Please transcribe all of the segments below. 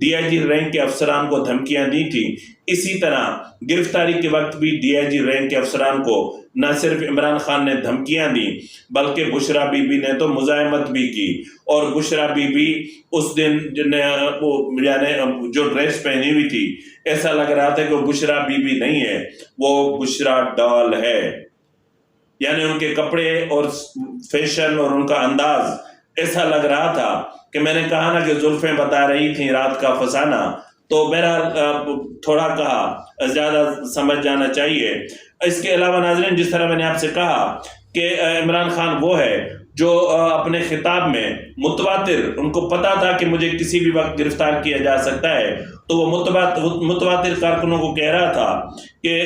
DIG rank کے افسران کو دھمکیاں دی تھی، اسی طرح گرفتاری کے وقت بھی DIG رینک کے افسران کو نہ صرف عمران خان نے دھمکیاں دی بلکہ بشرا بی بی نے تو مزاحمت بھی کی، اور بشرا بی بی اس دن یعنی جو ڈریس پہنی ہوئی تھی ایسا لگ رہا تھا کہ وہ بشرا بی بی نہیں ہے، وہ بشرا ڈال ہے، یعنی ان کے کپڑے اور فیشن اور ان کا انداز ایسا لگ رہا تھا کہ میں نے کہا نا کہ زلفیں بتا رہی تھیں رات کا فسانہ، تو میرا تھوڑا کہا زیادہ سمجھ جانا چاہیے۔ اس کے علاوہ ناظرین، جس طرح میں نے آپ سے کہا کہ عمران خان وہ ہے جو اپنے خطاب میں متواتر، ان کو پتا تھا کہ مجھے کسی بھی وقت گرفتار کیا جا سکتا ہے، تو وہ متواتر کارکنوں کو کہہ رہا تھا کہ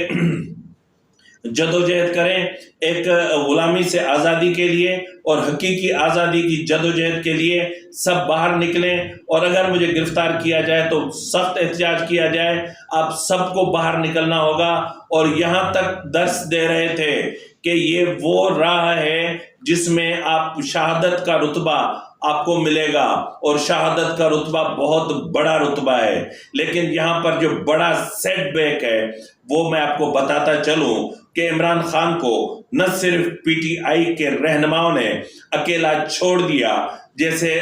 جدوجہد کریں ایک غلامی سے آزادی کے لیے اور حقیقی آزادی کی جدوجہد کے لیے سب باہر نکلیں، اور اگر مجھے گرفتار کیا جائے تو سخت احتجاج کیا جائے، آپ سب کو باہر نکلنا ہوگا۔ اور یہاں تک درس دے رہے تھے کہ یہ وہ راہ ہے جس میں آپ شہادت کا رتبہ آپ کو ملے گا، اور شہادت کا رتبہ بہت بڑا رتبہ ہے، لیکن یہاں پر جو بڑا سیٹ بیک ہے وہ میں آپ کو بتاتا چلوں کہ عمران خان کو نہ صرف PTI کے رہنماؤں نے اکیلا چھوڑ دیا، جیسے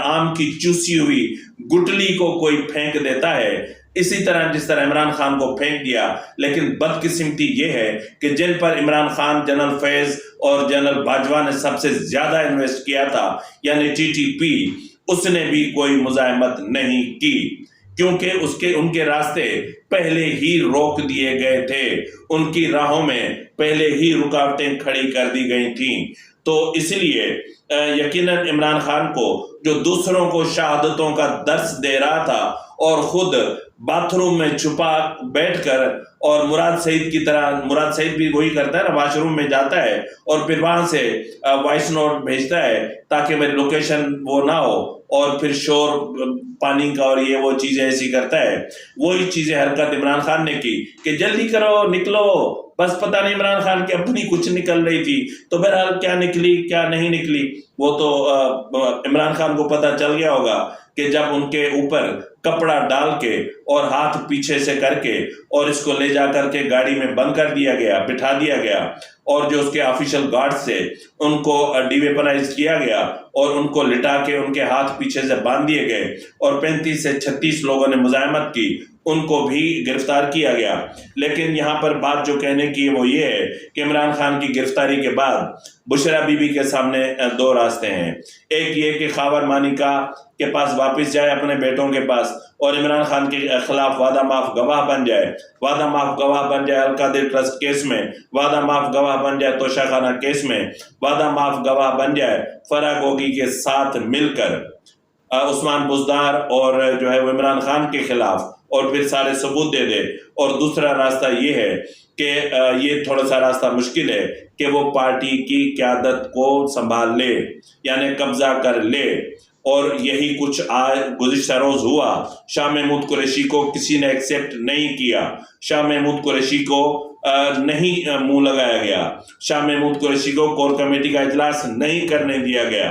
آم کی چوسی ہوئی گٹلی کو کوئی پھینک دیتا ہے، اسی طرح جس طرح عمران خان کو پھینک دیا، لیکن بدقسمتی یہ ہے کہ جن پر عمران خان، جنرل فیض اور جنرل باجوہ نے سب سے زیادہ انویسٹ کیا تھا، یعنی TTP، اس نے بھی کوئی مزاحمت نہیں کی، کیونکہ ان کے راستے پہلے ہی روک دیے گئے تھے، ان کی راہوں میں پہلے ہی رکاوٹیں کھڑی کر دی گئی تھیں۔ تو اس لیے یقیناً عمران خان کو جو دوسروں کو شہادتوں کا درس دے رہا تھا اور خود باتھ روم میں چھپا بیٹھ کر، اور مراد سعید کی طرح، مراد سعید بھی وہی کرتا ہے نا، واش روم میں جاتا ہے اور پھر وہاں سے وائس نوٹ بھیجتا ہے تاکہ میری لوکیشن وہ نہ ہو، اور پھر شور پانی کا اور یہ وہ چیزیں ایسی کرتا ہے، وہی چیزیں حرکت عمران خان نے کی کہ جلدی کرو نکلو، بس پتہ نہیں عمران خان کی اپنی کچھ نکل رہی تھی، تو بہرحال کیا نکلی کیا نہیں نکلی وہ تو عمران خان کو پتہ چل گیا ہوگا کہ جب ان کے اوپر کپڑا ڈال کے اور ہاتھ پیچھے سے کر کے اور اس کو لے جا کر کے گاڑی میں بند کر دیا گیا، بٹھا دیا گیا، اور جو اس کے آفیشل گارڈ سے ان کو ڈی ویپنائز کیا گیا اور ان کو لٹا کے ان کے ہاتھ پیچھے سے باندھ دیے گئے، اور 35 سے 36 لوگوں نے مزاحمت کی، ان کو بھی گرفتار کیا گیا۔ لیکن یہاں پر بات جو کہنے کی وہ یہ ہے کہ عمران خان کی گرفتاری کے بعد بشرا بی بی کے سامنے دو راستے ہیں، ایک یہ کہ خاور مانیکا کے پاس واپس جائے اپنے بیٹوں کے پاس اور عمران خان کے خلاف وعدہ معاف گواہ بن جائے، وعدہ معاف گواہ بن جائے القادر ٹرسٹ کیس میں، وعدہ معاف گواہ بن جائے توشہ خانہ کیس میں، وعدہ معاف گواہ بن جائے فرح گوگی کے ساتھ مل کر عثمان بزدار اور جو ہے وہ عمران خان کے خلاف، اور پھر سارے ثبوت دے دے۔ اور دوسرا راستہ یہ ہے کہ یہ تھوڑا سا راستہ مشکل ہے کہ وہ پارٹی کی قیادت کو سنبھال لے، یعنی قبضہ کر لے، اور یہی کچھ آج گزشتہ روز ہوا۔ شاہ محمود قریشی کو کسی نے ایکسیپٹ نہیں کیا، شاہ محمود قریشی کو نہیں منہ لگایا گیا، شاہ محمود قریشی کو کور کمیٹی کا اجلاس نہیں کرنے دیا گیا،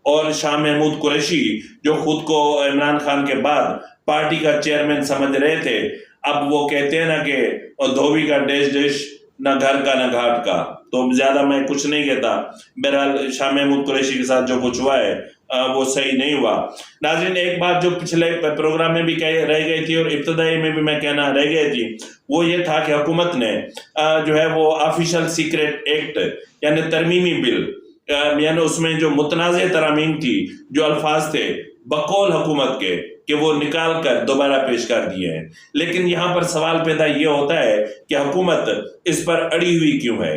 اور شاہ محمود قریشی جو خود کو عمران خان کے بعد پارٹی کا چیئرمین سمجھ رہے تھے، اب وہ کہتے ہیں نا کہ دھوبی کا ڈیش ڈیش، نہ گھر کا نہ گھاٹ کا، تو زیادہ میں کچھ نہیں کہتا۔ بہرحال شاہ محمود قریشی کے ساتھ جو کچھ ہوا ہے وہ صحیح نہیں ہوا۔ ناظرین، ایک بات جو پچھلے پروگرام میں بھی رہ گئی تھی اور ابتدائی میں بھی میں کہنا رہ گئی تھی، وہ یہ تھا کہ حکومت نے جو ہے وہ آفیشل سیکریٹ ایکٹ یعنی ترمیمی بل، یعنی اس میں جو متنازع ترامیم تھی، جو الفاظ تھے بقول حکومت کے، کہ وہ نکال کر دوبارہ پیش کر دیے ہیں۔ لیکن یہاں پر سوال پیدا یہ ہوتا ہے کہ حکومت اس پر اڑی ہوئی کیوں ہے؟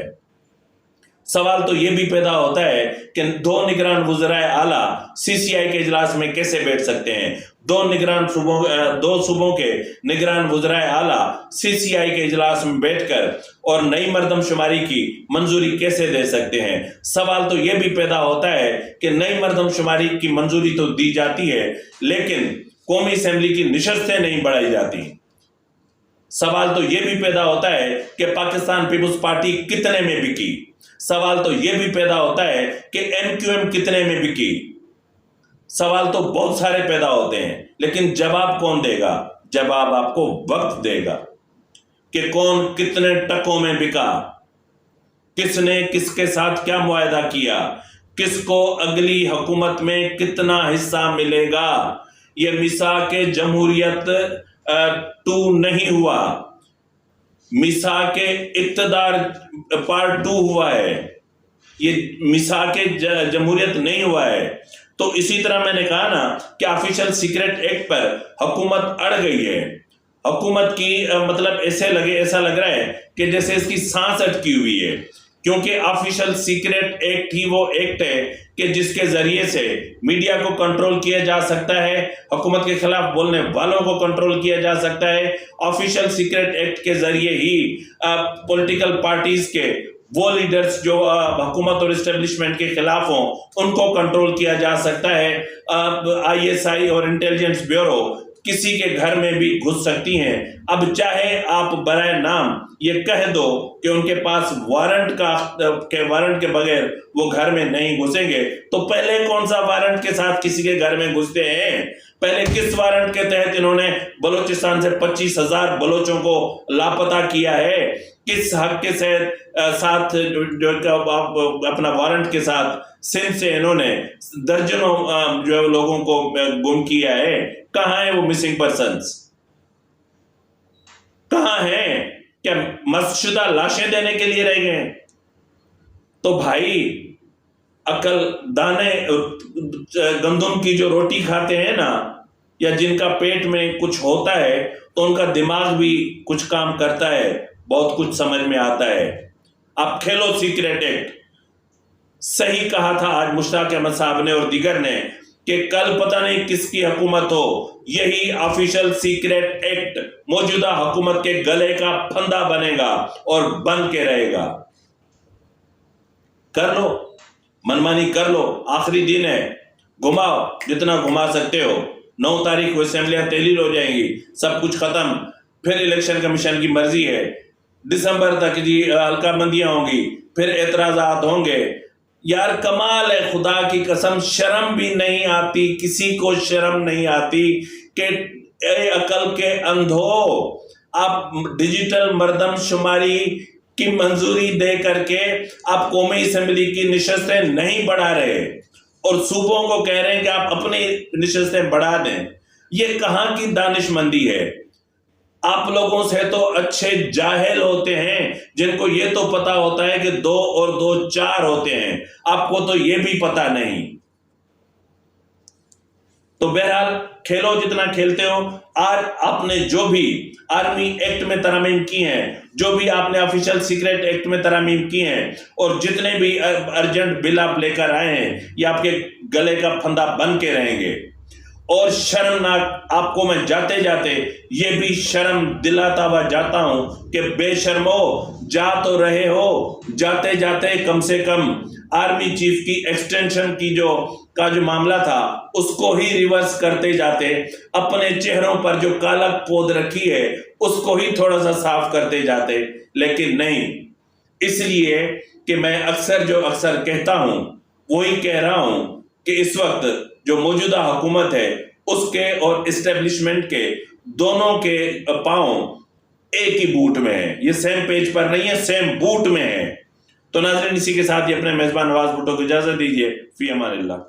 سوال تو یہ بھی پیدا ہوتا ہے کہ دو نگران وزرائے اعلیٰ CCI کے اجلاس میں کیسے بیٹھ سکتے ہیں؟ دو صوبوں کے نگران وزرائے اعلیٰ CCI کے اجلاس میں بیٹھ کر اور نئی مردم شماری کی منظوری کیسے دے سکتے ہیں؟ سوال تو یہ بھی پیدا ہوتا ہے کہ نئی مردم شماری کی منظوری تو دی جاتی ہے لیکن قومی اسمبلی کی نشستیں نہیں بڑھائی جاتی۔ سوال تو یہ بھی پیدا ہوتا ہے کہ پاکستان پیپلز پارٹی کتنے میں بکی۔ سوال تو یہ بھی پیدا ہوتا ہے کہ MQM کتنے میں بکی۔ سوال تو بہت سارے پیدا ہوتے ہیں، لیکن جواب کون دے گا؟ جواب آپ کو وقت دے گا کہ کون کتنے ٹکوں میں بکا، کس نے کس کے ساتھ کیا معاہدہ کیا، کس کو اگلی حکومت میں کتنا حصہ ملے گا۔ یہ میثاق جمہوریت 2 نہیں ہوا، میثاق اقتدار پارٹ 2 ہوا ہے، یہ میثاق جمہوریت نہیں ہوا ہے۔ تو اسی طرح میں نے کہا نا کہ آفیشل سیکرٹ ایکٹ پر حکومت اڑ گئی ہے، حکومت کی مطلب ایسا لگ رہا ہے کہ جیسے اس کی سانس اٹکی ہوئی ہے، کیونکہ آفیشل سیکرٹ ایکٹ ہی وہ ایکٹ ہے کہ جس کے ذریعے سے میڈیا کو کنٹرول کیا جا سکتا ہے، حکومت کے خلاف بولنے والوں کو کنٹرول کیا جا سکتا ہے۔ آفیشل سیکرٹ ایکٹ کے ذریعے ہی پولیٹیکل پارٹیز کے وہ لیڈرز جو حکومت اور اسٹیبلشمنٹ کے خلاف ہوں ان کو کنٹرول کیا جا سکتا ہے۔ ISI اور انٹیلیجنس بیورو کسی کے گھر میں بھی گھس سکتی ہیں۔ اب چاہے آپ برائے نام یہ کہہ دو کہ ان کے پاس وارنٹ کے بغیر وہ گھر میں نہیں گھسیں گے، تو پہلے کون سا وارنٹ کے ساتھ کسی کے گھر میں گھستے ہیں؟ پہلے کس وارنٹ کے تحت انہوں نے بلوچستان سے 25,000 بلوچوں کو لاپتہ کیا ہے؟ کس حق کے ساتھ جو اپنا وارنٹ کے ساتھ سندھ سے انہوں نے درجنوں جو لوگوں کو گم کیا ہے؟ کہاں ہیں وہ مسنگ پرسنز؟ کہاں ہیں؟ کیا مسشدہ لاشیں دینے کے لیے رہ گئے؟ تو بھائی عقل دانے گندم کی جو روٹی کھاتے ہیں نا، یا جن کا پیٹ میں کچھ ہوتا ہے تو ان کا دماغ بھی کچھ کام کرتا ہے، بہت کچھ سمجھ میں آتا ہے۔ اب کھیلو سیکریٹ ایکٹ، صحیح کہا تھا آج مشتاق احمد صاحب نے اور دیگر نے کہ کل پتہ نہیں کس کی حکومت ہو، یہی آفیشل سیکریٹ ایکٹ موجودہ حکومت کے گلے کا پھندا بنے گا اور بن کے رہے گا۔ کر لو، منمانی کر لو، آخری دن ہے، گھماؤ جتنا گھما سکتے ہو۔ 9 تاریخ کو اسمبلیاں تحلیل ہو جائیں گی، سب کچھ ختم، پھر الیکشن کمیشن کی مرضی ہے، دسمبر تک جی حلقہ بندیاں ہوں گی، پھر اعتراضات ہوں گے۔ یار کمال ہے، خدا کی قسم شرم بھی نہیں آتی، کسی کو شرم نہیں آتی کہ اے عقل کے اندھو، آپ ڈیجیٹل مردم شماری کی منظوری دے کر کے آپ قومی اسمبلی کی نشستیں نہیں بڑھا رہے اور صوبوں کو کہہ رہے ہیں کہ آپ اپنی نشستیں بڑھا دیں۔ یہ کہاں کی دانش مندی ہے؟ آپ لوگوں سے تو اچھے جاہل ہوتے ہیں جن کو یہ تو پتا ہوتا ہے کہ 2 اور 2 4 ہوتے ہیں، آپ کو تو یہ بھی پتا نہیں۔ تو بہرحال کھیلو جتنا کھیلتے ہو۔ آج آپ نے جو بھی آرمی ایکٹ میں ترامیم کی ہیں، جو بھی آپ نے آفیشل سیکریٹ ایکٹ میں ترامیم کی ہیں، اور جتنے بھی ارجنٹ بل آپ لے کر آئے ہیں، یہ آپ کے گلے کا پھندا بن کے رہیں گے۔ اور شرمناک، آپ کو میں جاتے جاتے یہ بھی شرم دلاتا ہوا جاتا ہوں کہ بے شرمو، جا تو رہے ہو، جاتے جاتے کم سے کم آرمی چیف کی ایکسٹینشن کی جو معاملہ تھا اس کو ہی ریورس کرتے جاتے، اپنے چہروں پر جو کالک پود رکھی ہے اس کو ہی تھوڑا سا صاف کرتے جاتے، لیکن نہیں۔ اس لیے کہ میں اکثر کہتا ہوں، وہی کہہ رہا ہوں کہ اس وقت جو موجودہ حکومت ہے اس کے اور اسٹیبلشمنٹ کے دونوں کے پاؤں ایک ہی بوٹ میں ہے، یہ سیم پیج پر نہیں ہے، سیم بوٹ میں ہے۔ تو ناظرین اسی کے ساتھ یہ اپنے میزبان نواز بھٹو کو اجازت دیجیے، فی امان اللہ۔